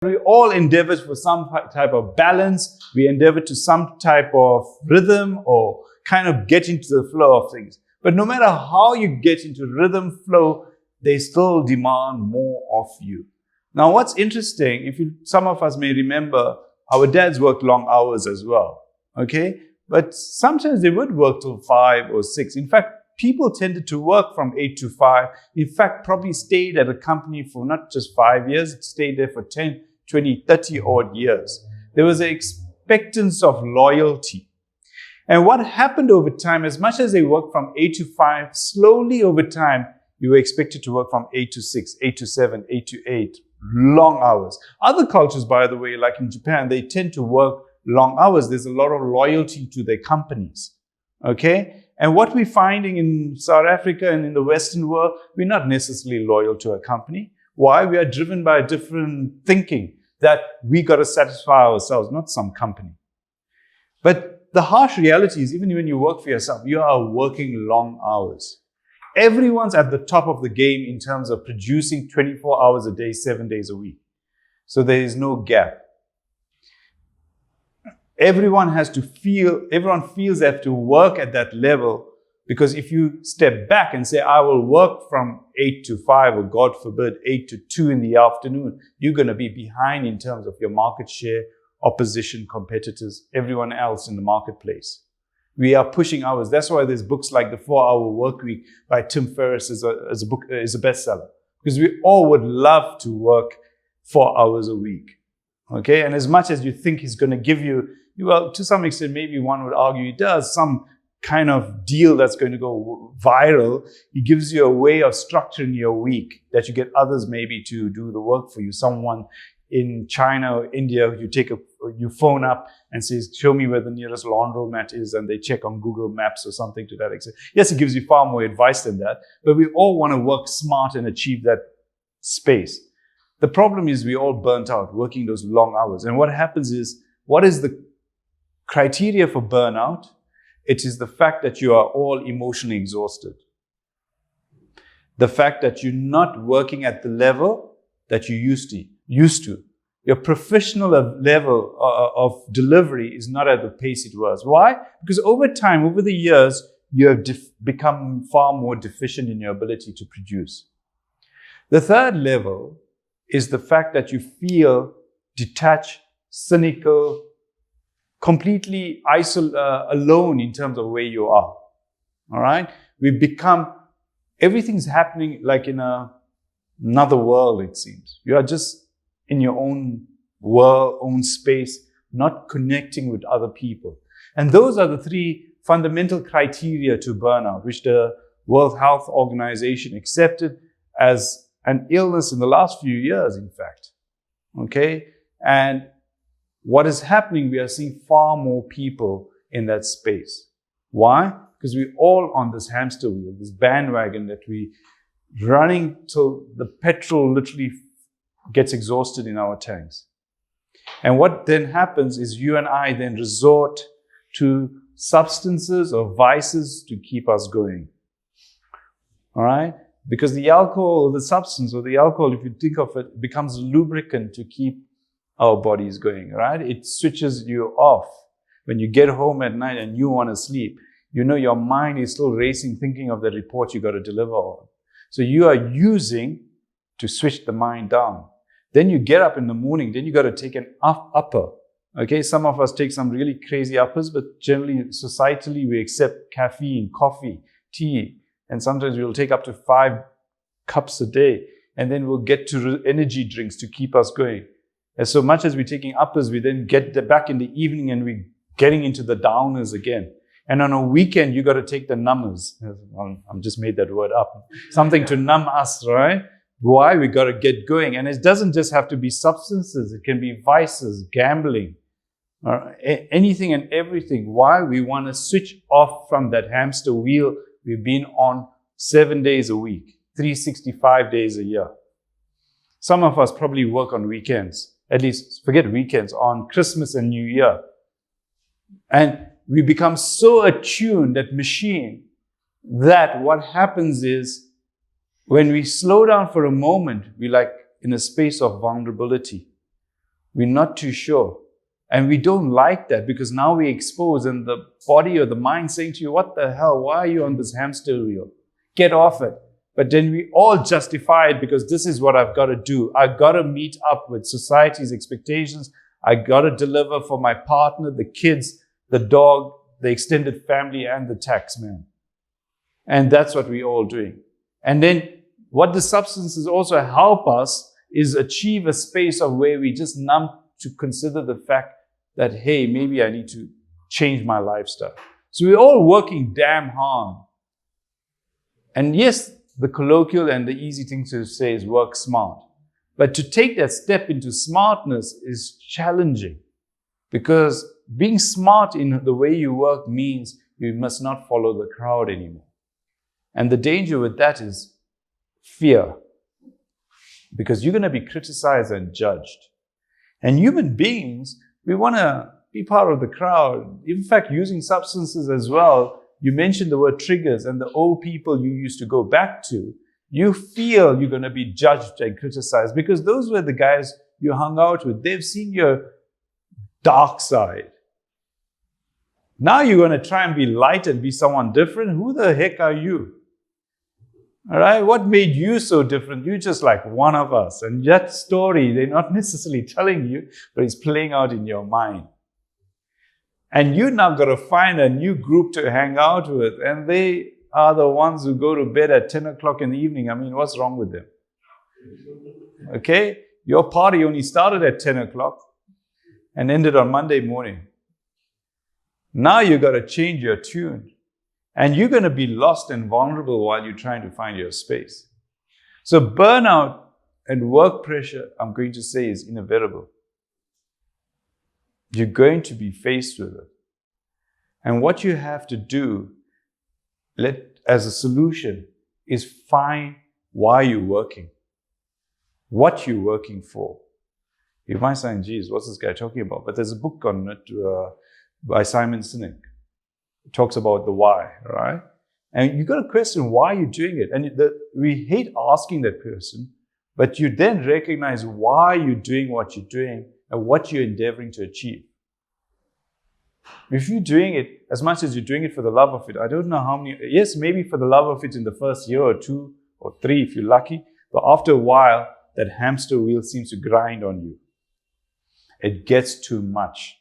We all endeavor for some type of balance. We endeavor to some type of rhythm or kind of get into the flow of things. But no matter how you get into rhythm, flow, they still demand more of you. Now, what's interesting, some of us may remember, our dads worked long hours as well, okay? But sometimes they would work till 5 or 6. In fact, people tended to work from 8 to 5. In fact, probably stayed at a company for not just 5 years, stayed there for 10, 20, 30 odd years. There was an expectance of loyalty. And what happened over time, as much as they worked from 8 to 5, slowly over time, you were expected to work from 8 to 6, 8 to 7, 8 to 8, long hours. Other cultures, by the way, like in Japan, they tend to work long hours. There's a lot of loyalty to their companies, okay? And what we're finding in South Africa and in the Western world, we're not necessarily loyal to a company. Why? We are driven by a different thinking that we got to satisfy ourselves, not some company. But the harsh reality is, even when you work for yourself, you are working long hours. Everyone's at the top of the game in terms of producing 24 hours a day, 7 days a week. So there is no gap. Everyone feels they have to work at that level, because if you step back and say, I will work from 8 to 5, or God forbid, 8 to 2 in the afternoon, you're going to be behind in terms of your market share, opposition, competitors, everyone else in the marketplace. We are pushing hours. That's why there's books like The 4-Hour Workweek by Tim Ferriss is a bestseller, because we all would love to work 4 hours a week. Okay, and as much as you think he's going to give you, well, to some extent, maybe one would argue he does, some kind of deal that's going to go viral. He gives you a way of structuring your week that you get others maybe to do the work for you. Someone in China or India, you phone up and says, show me where the nearest laundromat is, and they check on Google Maps or something to that extent. Yes, it gives you far more advice than that, but we all want to work smart and achieve that space. The problem is we're all burnt out working those long hours. And what happens is, what is the criteria for burnout? It is the fact that you are all emotionally exhausted. The fact that you're not working at the level that you used to. Your professional level of delivery is not at the pace it was. Why? Because over time, over the years, you have become far more deficient in your ability to produce. The third level is the fact that you feel detached, cynical, completely alone in terms of where you are. All right? Everything's happening like in another world, it seems. You are just in your own world, own space, not connecting with other people. And those are the 3 fundamental criteria to burnout, which the World Health Organization accepted as an illness in the last few years, in fact. Okay? And what is happening, we are seeing far more people in that space. Why? Because we're all on this hamster wheel, this bandwagon that we running till the petrol literally gets exhausted in our tanks. And what then happens is you and I then resort to substances or vices to keep us going. All right? Because the alcohol or the substance or the alcohol, if you think of it, becomes a lubricant to keep our bodies going, right? It switches you off. When you get home at night and you want to sleep, you know your mind is still racing, thinking of the report you got to deliver on. So you are using to switch the mind down. Then you get up in the morning, then you got to take an upper. Okay, some of us take some really crazy uppers, but generally, societally, we accept caffeine, coffee, tea, and sometimes we'll take up to 5 cups a day, and then we'll get to energy drinks to keep us going. And so much as we're taking uppers, we then get back in the evening and we're getting into the downers again. And on a weekend, you got to take the numbers. I'm just made that word up. Something to numb us, right? Why? We got to get going. And it doesn't just have to be substances. It can be vices, gambling, anything and everything. Why? We want to switch off from that hamster wheel we've been on 7 days a week, 365 days a year. Some of us probably work on weekends. At least, forget weekends, on Christmas and New Year. And we become so attuned, that machine, that what happens is, when we slow down for a moment, we're like in a space of vulnerability. We're not too sure. And we don't like that because now we expose and the body or the mind saying to you, what the hell? Why are you on this hamster wheel? Get off it. But then we all justify it because this is what I've got to do. I've got to meet up with society's expectations. I got to deliver for my partner, the kids, the dog, the extended family, and the tax man. And that's what we're all doing. And then what the substances also help us is achieve a space of where we just numb to consider the fact that, hey, maybe I need to change my lifestyle. So we're all working damn hard. And yes, the colloquial and the easy thing to say is work smart. But to take that step into smartness is challenging because being smart in the way you work means you must not follow the crowd anymore. And the danger with that is fear, because you're going to be criticized and judged. And human beings, we want to be part of the crowd. In fact, using substances as well, you mentioned the word triggers, and the old people you used to go back to, you feel you're going to be judged and criticized because those were the guys you hung out with. They've seen your dark side. Now you're going to try and be light and be someone different. Who the heck are you? All right, what made you so different? You're just like one of us. And that story, they're not necessarily telling you, but it's playing out in your mind. And you now got to find a new group to hang out with. And they are the ones who go to bed at 10 o'clock in the evening. I mean, what's wrong with them? Okay? Your party only started at 10 o'clock and ended on Monday morning. Now you got to change your tune. And you're going to be lost and vulnerable while you're trying to find your space. So burnout and work pressure, I'm going to say, is inevitable. You're going to be faced with it. And what you have to do as a solution is find why you're working, what you're working for. You might say, geez, what's this guy talking about? But there's a book on it by Simon Sinek. It talks about the why, right? And you got to question why you're doing it. And we hate asking that person, but you then recognize why you're doing what you're doing and what you're endeavoring to achieve. If you're doing it as much as you're doing it for the love of it, I don't know how many, yes, maybe for the love of it in the first year or 2 or 3 if you're lucky, but after a while, that hamster wheel seems to grind on you. It gets too much.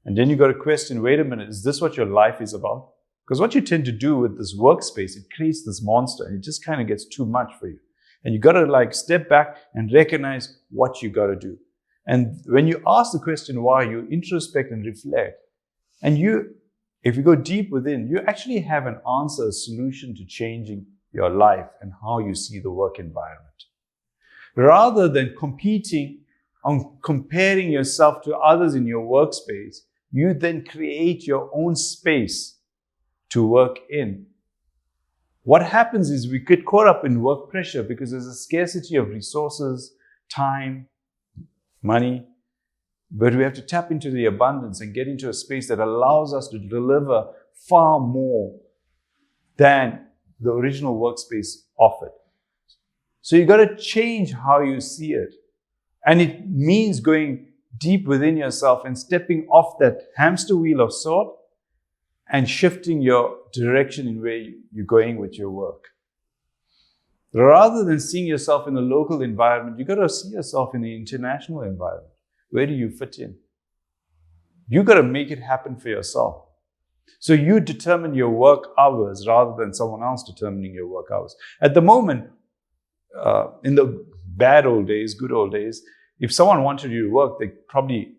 And then you got to question, wait a minute, is this what your life is about? Because what you tend to do with this workspace, it creates this monster and it just kind of gets too much for you. And you got to step back and recognize what you got to do. And when you ask the question why, you introspect and reflect. And if you go deep within, you actually have an answer, a solution to changing your life and how you see the work environment. Rather than competing on comparing yourself to others in your workspace, you then create your own space to work in. What happens is we get caught up in work pressure because there's a scarcity of resources, time, money, but we have to tap into the abundance and get into a space that allows us to deliver far more than the original workspace offered. So you got to change how you see it. And it means going deep within yourself and stepping off that hamster wheel of sort and shifting your direction in where you're going with your work. Rather than seeing yourself in a local environment, you got to see yourself in an international environment. Where do you fit in? You got to make it happen for yourself. So you determine your work hours rather than someone else determining your work hours. At the moment, in the bad old days, good old days, if someone wanted you to work, they probably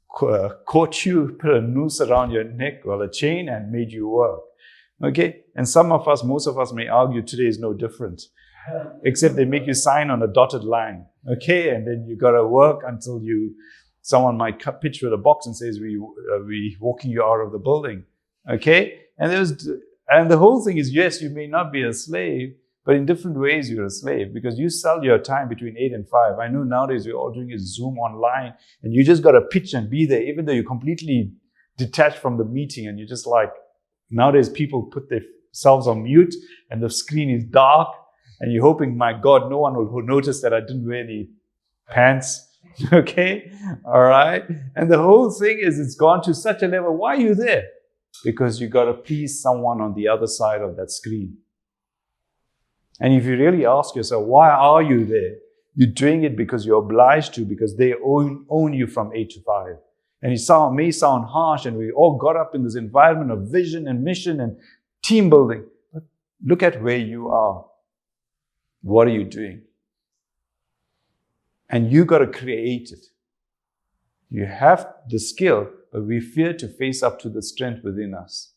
caught you, put a noose around your neck or a chain and made you work. Okay? And most of us may argue today is no different. Except they make you sign on a dotted line. Okay? And then you got to work until someone might pitch with a box and says, we walking you out of the building. Okay? And the whole thing is, yes, you may not be a slave, but in different ways you're a slave because you sell your time between 8 and 5. I know nowadays we're all doing is Zoom online and you just got to pitch and be there even though you're completely detached from the meeting and you're just nowadays people put themselves on mute and the screen is dark and you're hoping, my God, no one will notice that I didn't wear any pants Okay? All right? And the whole thing is it's gone to such a level. Why are you there? Because you got to please someone on the other side of that screen. And if you really ask yourself, why are you there? You're doing it because you're obliged to, because they own you from 8 to 5. And it may sound harsh, and we all got up in this environment of vision and mission and team building. But look at where you are. What are you doing? And you got to create it. You have the skill, but we fear to face up to the strength within us.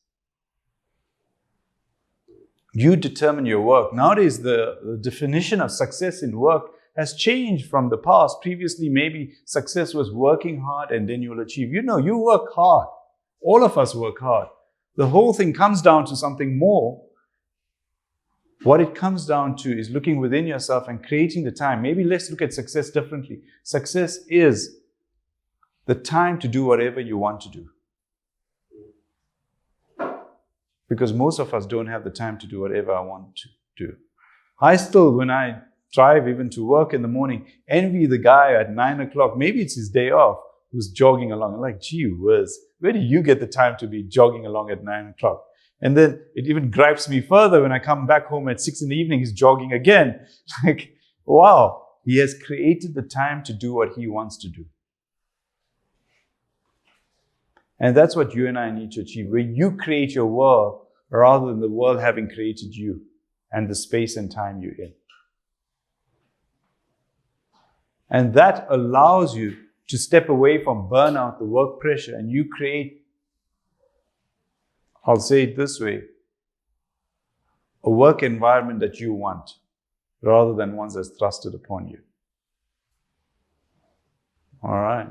You determine your work. Nowadays, the definition of success in work has changed from the past. Previously, maybe success was working hard and then you'll achieve. You work hard. All of us work hard. The whole thing comes down to something more. What it comes down to is looking within yourself and creating the time. Maybe let's look at success differently. Success is the time to do whatever you want to do. Because most of us don't have the time to do whatever I want to do. I still, when I drive even to work in the morning, envy the guy at 9 o'clock, maybe it's his day off, who's jogging along. I'm like, gee whiz, where do you get the time to be jogging along at 9 o'clock? And then it even gripes me further when I come back home at 6 in the evening, he's jogging again. Like, wow, he has created the time to do what he wants to do. And that's what you and I need to achieve, where you create your world rather than the world having created you and the space and time you're in. And that allows you to step away from burnout, the work pressure, and you create, I'll say it this way, a work environment that you want rather than ones that's thrusted upon you. All right.